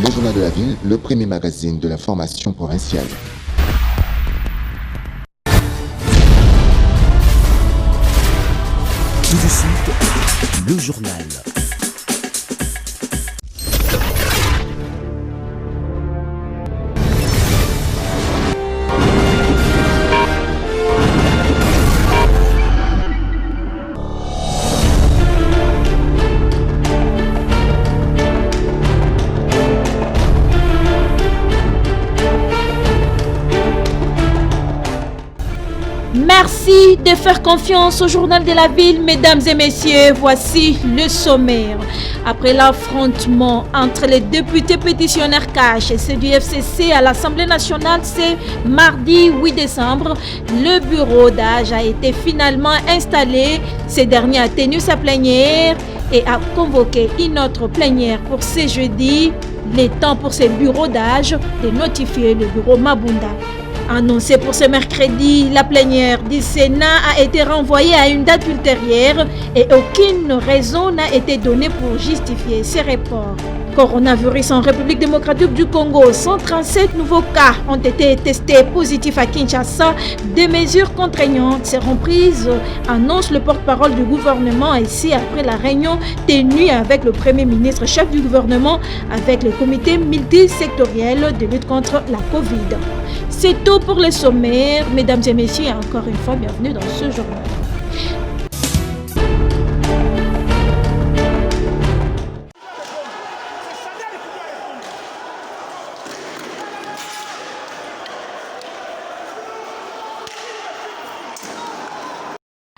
Le journal de la ville, le premier magazine de l'information provinciale. Tout de suite, le journal. Merci de faire confiance au journal de la ville, mesdames et messieurs. Voici le sommaire. Après l'affrontement entre les députés pétitionnaires CACH et ceux du FCC à l'Assemblée nationale, c'est mardi 8 décembre, le bureau d'âge a été finalement installé. Ce dernier a tenu sa plénière et a convoqué une autre plénière pour ce jeudi. Il est temps pour ces bureaux d'âge de notifier le bureau Mabunda. Annoncé pour ce mercredi, la plénière du Sénat a été renvoyée à une date ultérieure et aucune raison n'a été donnée pour justifier ces reports. Coronavirus en République démocratique du Congo, 137 nouveaux cas ont été testés positifs à Kinshasa. Des mesures contraignantes seront prises, annonce le porte-parole du gouvernement ici après la réunion tenue avec le Premier ministre chef du gouvernement avec le comité multisectoriel de lutte contre la Covid. C'est tout pour les sommaires. Mesdames et messieurs, encore une fois, bienvenue dans ce journal.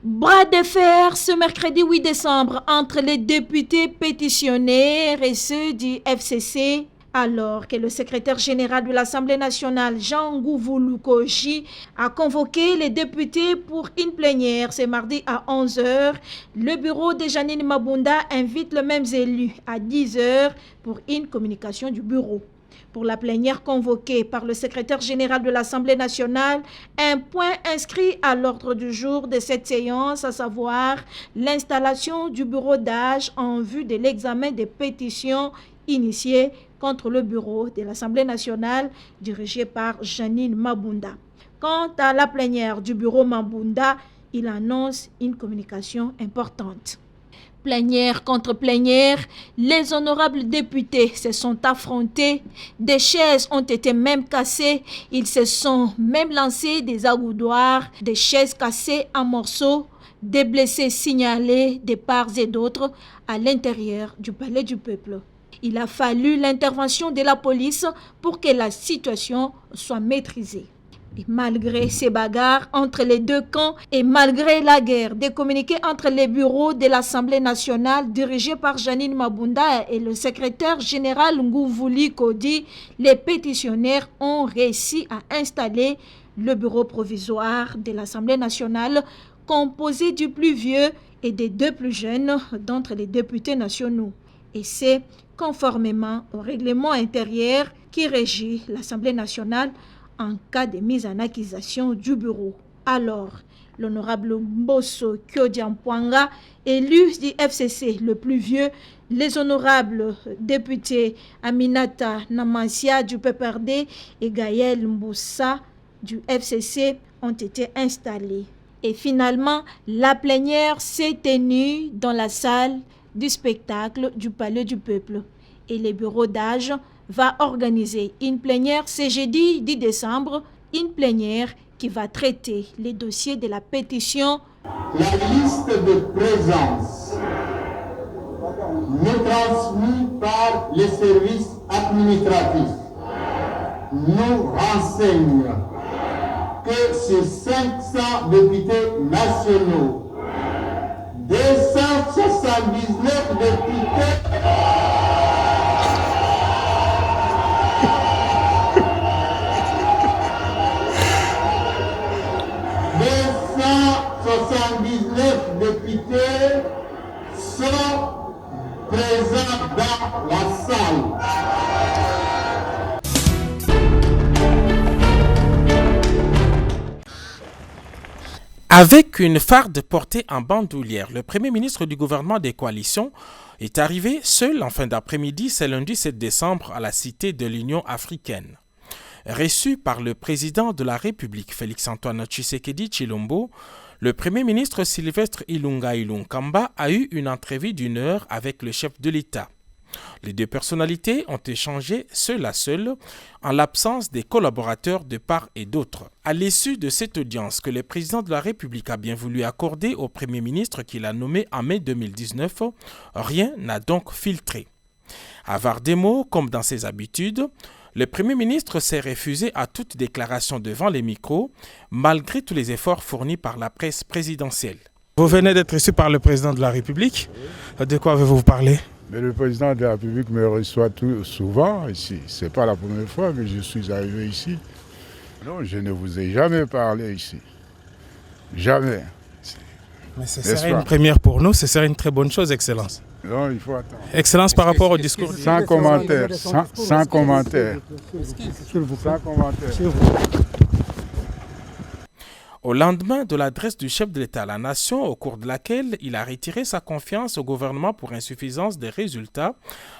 Bras de fer ce mercredi 8 décembre entre les députés pétitionnaires et ceux du FCC. Alors que le secrétaire général de l'Assemblée nationale, Jean Ngouvoulou Koji, a convoqué les députés pour une plénière ce mardi à 11h, le bureau de Janine Mabunda invite les mêmes élus à 10h pour une communication du bureau. Pour la plénière convoquée par le secrétaire général de l'Assemblée nationale, un point inscrit à l'ordre du jour de cette séance, à savoir l'installation du bureau d'âge en vue de l'examen des pétitions initiées contre le bureau de l'Assemblée nationale dirigé par Janine Mabunda. Quant à la plénière du bureau Mabunda, il annonce une communication importante. Plénière contre plénière, les honorables députés se sont affrontés, des chaises ont été même cassées, ils se sont même lancés des agoudoirs, des chaises cassées en morceaux, des blessés signalés de part et d'autre à l'intérieur du palais du peuple. Il a fallu l'intervention de la police pour que la situation soit maîtrisée. Et malgré ces bagarres entre les deux camps et malgré la guerre des communiqués entre les bureaux de l'Assemblée nationale dirigés par Janine Mabunda et le secrétaire général Ngouvouli Kodi, les pétitionnaires ont réussi à installer le bureau provisoire de l'Assemblée nationale composé du plus vieux et des deux plus jeunes d'entre les députés nationaux. Et c'est conformément au règlement intérieur qui régit l'Assemblée nationale en cas de mise en accusation du bureau. Alors, l'honorable Mbosso Kyodiampwanga, élu du FCC le plus vieux, les honorables députés Aminata Namansia du PPRD et Gaël Mboussa du FCC ont été installés. Et finalement, la plénière s'est tenue dans la salle du spectacle du Palais du Peuple. Et le bureau d'âge va organiser une plénière ce jeudi 10 décembre, une plénière qui va traiter les dossiers de la pétition. La liste de présence nous transmise par les services administratifs nous renseigne que sur 500 députés nationaux, 279 députés sont présents dans la salle. Avec une farde portée en bandoulière, le Premier ministre du gouvernement des coalitions est arrivé seul en fin d'après-midi, ce lundi 7 décembre, à la Cité de l'Union africaine. Reçu par le président de la République, Félix-Antoine Tshisekedi Tshilombo, le Premier ministre Sylvestre Ilunga Ilunkamba a eu une entrevue d'1 heure avec le chef de l'État. Les deux personnalités ont échangé seul à seul, en l'absence des collaborateurs de part et d'autre. À l'issue de cette audience que le président de la République a bien voulu accorder au Premier ministre qu'il a nommé en mai 2019, rien n'a donc filtré. Avare des mots, comme dans ses habitudes, le Premier ministre s'est refusé à toute déclaration devant les micros, malgré tous les efforts fournis par la presse présidentielle. Vous venez d'être reçu par le président de la République. De quoi avez-vous parlé ? Mais le président de la République me reçoit souvent ici. Ce n'est pas la première fois que je suis arrivé ici. Non, je ne vous ai jamais parlé ici. Jamais. Mais ce serait une première pour nous, ce serait une très bonne chose, Excellence. Non, il faut attendre. Excellence par rapport au discours. Sans commentaire, sans commentaire. Sans commentaire. Au lendemain de l'adresse du chef de l'État à la nation, au cours de laquelle il a retiré sa confiance au gouvernement pour insuffisance des résultats,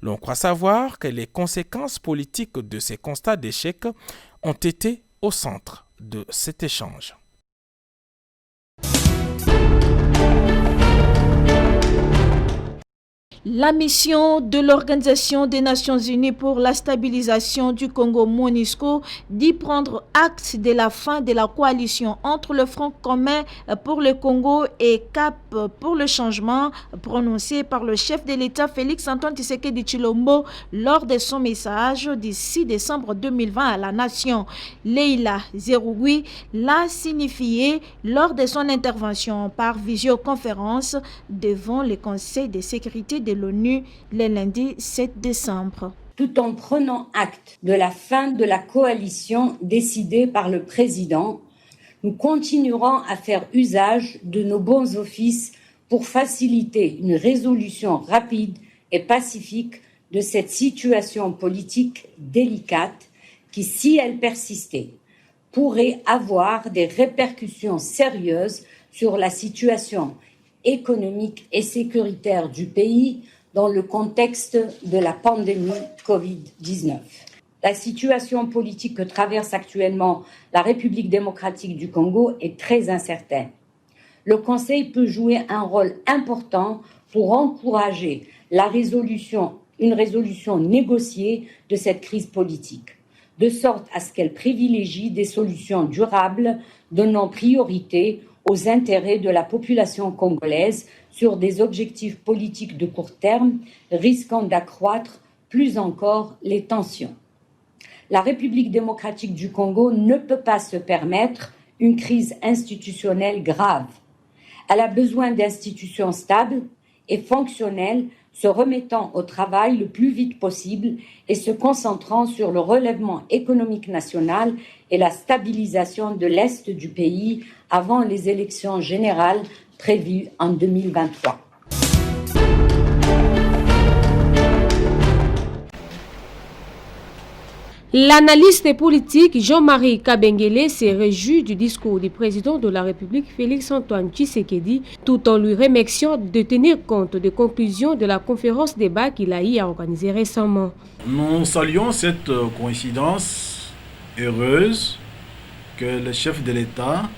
l'on croit savoir que les conséquences politiques de ces constats d'échec ont été au centre de cet échange. La mission de l'Organisation des Nations Unies pour la stabilisation du Congo, MONUSCO, dit prendre acte de la fin de la coalition entre le Front commun pour le Congo et CAP pour le changement, prononcé par le chef de l'État Félix-Antoine Tshisekedi Tshilombo lors de son message du 6 décembre 2020 à la nation. Leila Zeroui l'a signifié lors de son intervention par visioconférence devant le Conseil de sécurité de l'ONU le lundi 7 décembre. Tout en prenant acte de la fin de la coalition décidée par le président, nous continuerons à faire usage de nos bons offices pour faciliter une résolution rapide et pacifique de cette situation politique délicate qui, si elle persistait, pourrait avoir des répercussions sérieuses sur la situation économique et sécuritaire du pays dans le contexte de la pandémie Covid-19. La situation politique que traverse actuellement la République démocratique du Congo est très incertaine. Le Conseil peut jouer un rôle important pour encourager une résolution négociée de cette crise politique, de sorte à ce qu'elle privilégie des solutions durables donnant priorité aux intérêts de la population congolaise sur des objectifs politiques de court terme, risquant d'accroître plus encore les tensions. La République démocratique du Congo ne peut pas se permettre une crise institutionnelle grave. Elle a besoin d'institutions stables et fonctionnelles se remettant au travail le plus vite possible et se concentrant sur le relèvement économique national et la stabilisation de l'Est du pays avant les élections générales prévues en 2023. L'analyste politique Jean-Marie Kabengele s'est réjoui du discours du président de la République Félix-Antoine Tshisekedi tout en lui remerciant de tenir compte des conclusions de la conférence débat qu'il a eu à organiser récemment. Nous saluons cette coïncidence heureuse que le chef de l'État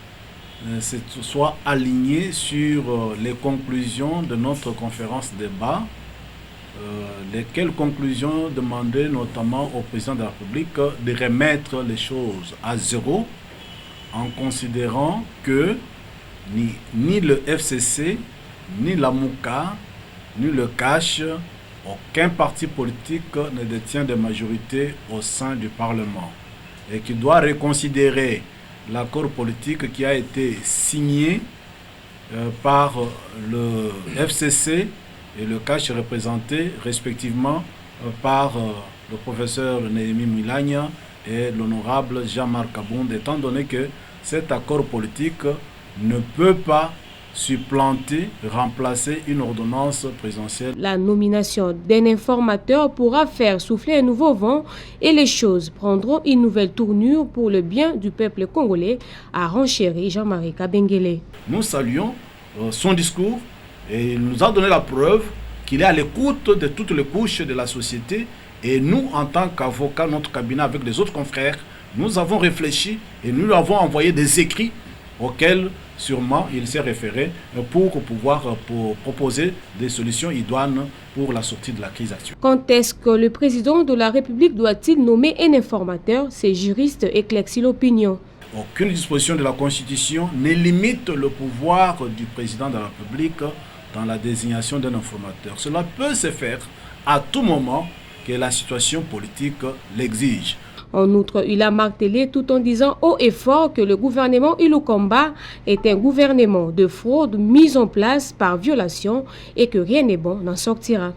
soit aligné sur les conclusions de notre conférence débat. Lesquelles conclusions demandaient notamment au président de la République de remettre les choses à zéro en considérant que ni le FCC, ni la MOUCA, ni le CACH, aucun parti politique ne détient de majorité au sein du Parlement et qu'il doit reconsidérer l'accord politique qui a été signé par le FCC et le CACH représenté respectivement par le professeur Néhémie Milagna et l'honorable Jean-Marc Abound, étant donné que cet accord politique ne peut pas supplanter, remplacer une ordonnance présidentielle. La nomination d'un informateur pourra faire souffler un nouveau vent et les choses prendront une nouvelle tournure pour le bien du peuple congolais, a renchéri Jean-Marie Kabengele. Nous saluons son discours et il nous a donné la preuve qu'il est à l'écoute de toutes les couches de la société. Et nous, en tant qu'avocats, notre cabinet avec les autres confrères, nous avons réfléchi et nous lui avons envoyé des écrits auxquels sûrement il s'est référé pour pouvoir proposer des solutions idoines pour la sortie de la crise actuelle. Quand est-ce que le président de la République doit-il nommer un informateur? Ces juristes éclaircissent l'opinion. Aucune disposition de la Constitution ne limite le pouvoir du président de la République dans la désignation d'un informateur. Cela peut se faire à tout moment que la situation politique l'exige. En outre, il a martelé tout en disant haut et fort que le gouvernement Ilukamba est un gouvernement de fraude mis en place par violation et que rien n'est bon n'en sortira.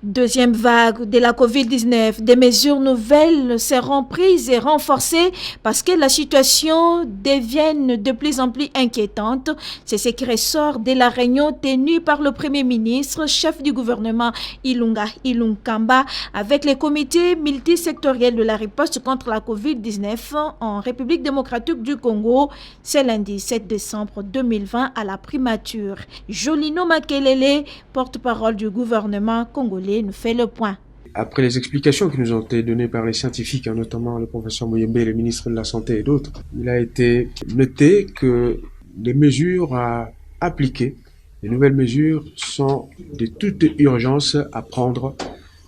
Deuxième vague de la COVID-19, des mesures nouvelles seront prises et renforcées parce que la situation devient de plus en plus inquiétante. C'est ce qui ressort de la réunion tenue par le Premier ministre, chef du gouvernement Ilunkamba, avec les comités multisectoriels de la riposte contre la COVID-19 en République démocratique du Congo, ce lundi 7 décembre 2020 à la primature. Jolino Makelele, porte-parole du gouvernement congolais, nous fait le point. Après les explications qui nous ont été données par les scientifiques, notamment le professeur Moyembe, le ministre de la Santé et d'autres, il a été noté que les mesures à appliquer, les nouvelles mesures sont de toute urgence à prendre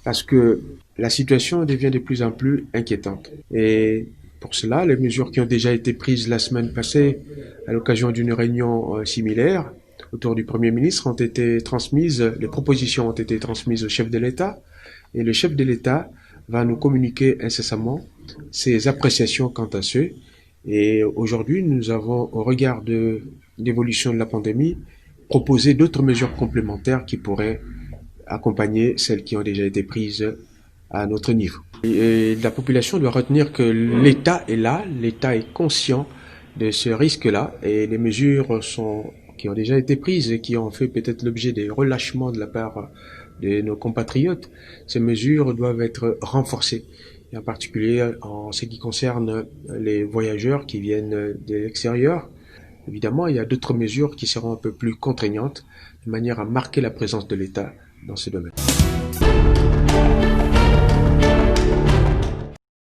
parce que la situation devient de plus en plus inquiétante. Et pour cela, les mesures qui ont déjà été prises la semaine passée à l'occasion d'une réunion similaire autour du Premier ministre ont été transmises, les propositions ont été transmises au chef de l'État et le chef de l'État va nous communiquer incessamment ses appréciations quant à ce. Et aujourd'hui, nous avons, au regard de l'évolution de la pandémie, proposé d'autres mesures complémentaires qui pourraient accompagner celles qui ont déjà été prises à notre niveau. Et la population doit retenir que l'État est là, l'État est conscient de ce risque-là et les mesures qui ont déjà été prises et qui ont fait peut-être l'objet des relâchements de la part de nos compatriotes, ces mesures doivent être renforcées, et en particulier en ce qui concerne les voyageurs qui viennent de l'extérieur. Évidemment, il y a d'autres mesures qui seront un peu plus contraignantes, de manière à marquer la présence de l'État dans ce domaine.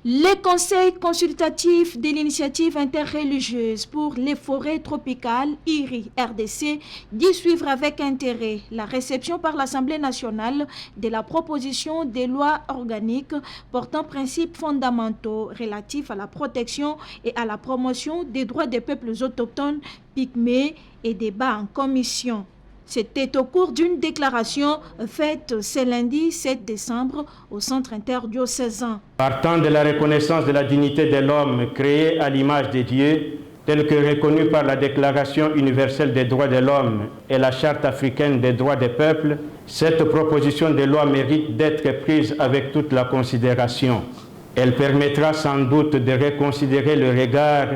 Les conseils consultatifs de l'initiative interreligieuse pour les forêts tropicales, IRI-RDC, dit suivre avec intérêt la réception par l'Assemblée nationale de la proposition des lois organiques portant principes fondamentaux relatifs à la protection et à la promotion des droits des peuples autochtones, pygmées et débats en commission. C'était au cours d'une déclaration faite ce lundi 7 décembre au centre interdiocésain. Partant de la reconnaissance de la dignité de l'homme créé à l'image de Dieu, telle que reconnue par la Déclaration universelle des droits de l'homme et la Charte africaine des droits des peuples, cette proposition de loi mérite d'être prise avec toute la considération. Elle permettra sans doute de reconsidérer le regard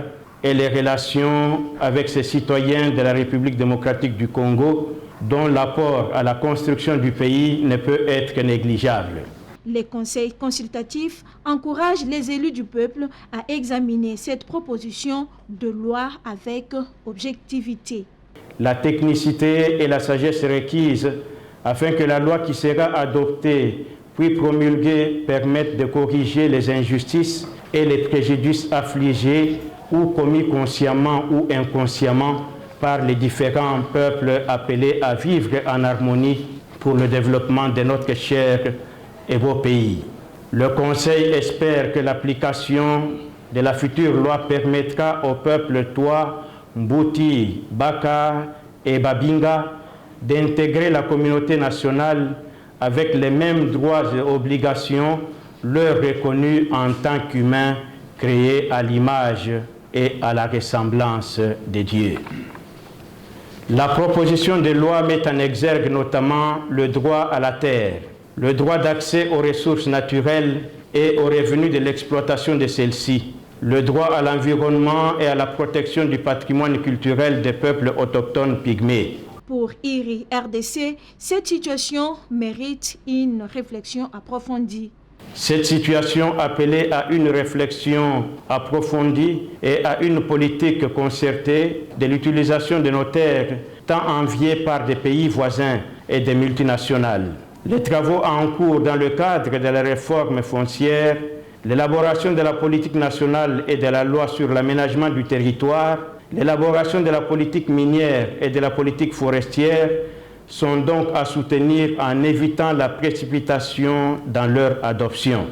et les relations avec ces citoyens de la République démocratique du Congo, dont l'apport à la construction du pays ne peut être négligeable. Les conseils consultatifs encouragent les élus du peuple à examiner cette proposition de loi avec objectivité. La technicité et la sagesse requises afin que la loi qui sera adoptée puis promulguée permette de corriger les injustices et les préjudices affligés ou commis consciemment ou inconsciemment par les différents peuples appelés à vivre en harmonie pour le développement de notre cher et beau pays. Le Conseil espère que l'application de la future loi permettra au peuple Twa, Mbuti, Baka et Babinga d'intégrer la communauté nationale avec les mêmes droits et obligations leur reconnus en tant qu'humains créés à l'image et à la ressemblance de Dieu. La proposition de loi met en exergue notamment le droit à la terre, le droit d'accès aux ressources naturelles et aux revenus de l'exploitation de celles-ci, le droit à l'environnement et à la protection du patrimoine culturel des peuples autochtones pygmées. Pour IRI RDC, cette situation mérite une réflexion approfondie. Cette situation appelait à une réflexion approfondie et à une politique concertée de l'utilisation de nos terres, tant enviées par des pays voisins et des multinationales. Les travaux en cours dans le cadre de la réforme foncière, l'élaboration de la politique nationale et de la loi sur l'aménagement du territoire, l'élaboration de la politique minière et de la politique forestière sont donc à soutenir en évitant la précipitation dans leur adoption.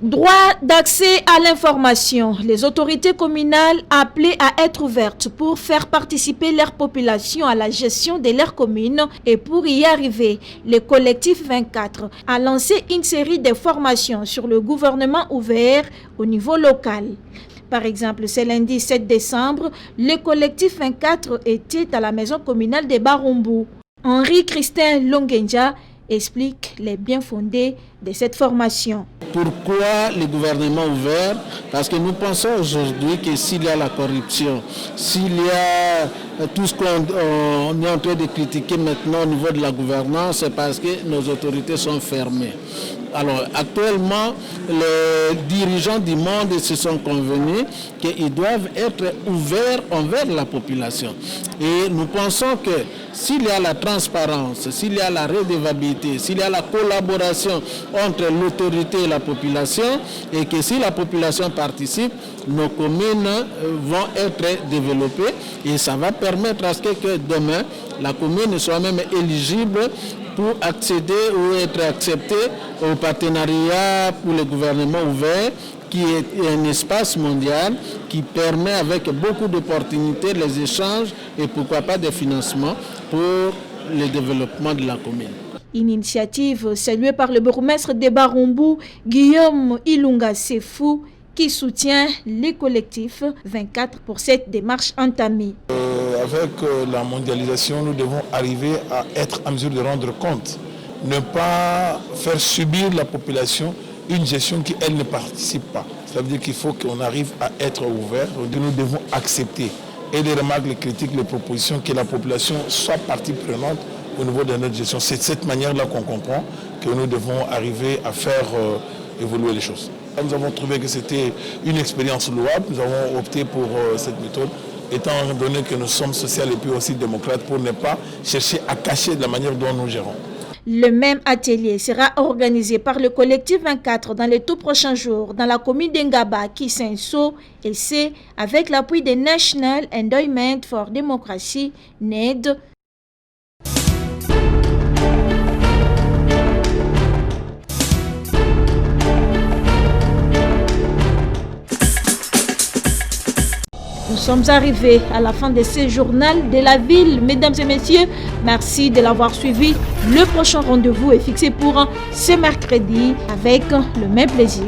Droit d'accès à l'information. Les autorités communales appelées à être ouvertes pour faire participer leur population à la gestion de leur commune et pour y arriver, le collectif 24 a lancé une série de formations sur le gouvernement ouvert au niveau local. Par exemple, ce lundi 7 décembre, le collectif 24 était à la maison communale de Barumbu. Henri-Christin Longenja explique les bien fondés de cette formation. Pourquoi le gouvernement ouvert? Parce que nous pensons aujourd'hui que s'il y a la corruption, s'il y a tout ce qu'on est en train de critiquer maintenant au niveau de la gouvernance, c'est parce que nos autorités sont fermées. Alors actuellement, les dirigeants du monde se sont convenus qu'ils doivent être ouverts envers la population. Et nous pensons que s'il y a la transparence, s'il y a la redevabilité, s'il y a la collaboration entre l'autorité et la population, et que si la population participe, nos communes vont être développées et ça va permettre à ce que demain, la commune soit même éligible pour accéder ou être acceptée au partenariat pour le gouvernement ouvert, qui est un espace mondial qui permet avec beaucoup d'opportunités les échanges et pourquoi pas des financements pour le développement de la commune. Une initiative saluée par le bourgmestre de Barumbu, Guillaume Ilunga Sefou, qui soutient les collectifs 24 pour cette démarche entamée. Avec la mondialisation, nous devons arriver à être en mesure de rendre compte, ne pas faire subir la population une gestion qui, elle, ne participe pas. Ça veut dire qu'il faut qu'on arrive à être ouvert. Nous devons accepter et les remarques, les critiques, les propositions, que la population soit partie prenante au niveau de notre gestion. C'est de cette manière-là qu'on comprend que nous devons arriver à faire évoluer les choses. Nous avons trouvé que c'était une expérience louable. Nous avons opté pour cette méthode, étant donné que nous sommes social et puis aussi démocrates, pour ne pas chercher à cacher de la manière dont nous gérons. Le même atelier sera organisé par le collectif 24 dans les tout prochains jours dans la commune d'Engaba, Kisenso, et c'est avec l'appui des National Endowment for Democracy, NED. Nous sommes arrivés à la fin de ce journal de la ville. Mesdames et messieurs, merci de l'avoir suivi. Le prochain rendez-vous est fixé pour ce mercredi avec le même plaisir.